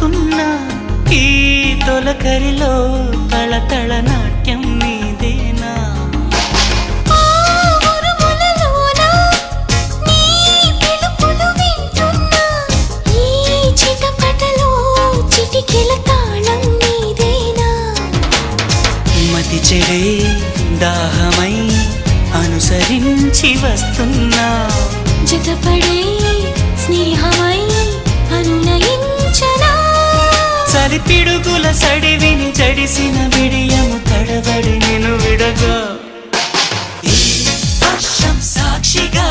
చూస్తున్నా ఈ తొలకరిలో తళతళ నాట్యం నీదేనా మతి చెడే దాహమై అనుసరించి వస్తున్నా జతపడే స్నేహమై అనునయించనా చలి పిడుగుల సడివిని జడిసిన బిడియము తడబడి నిన్ను విడగా ఈ వర్షం సాక్షిగా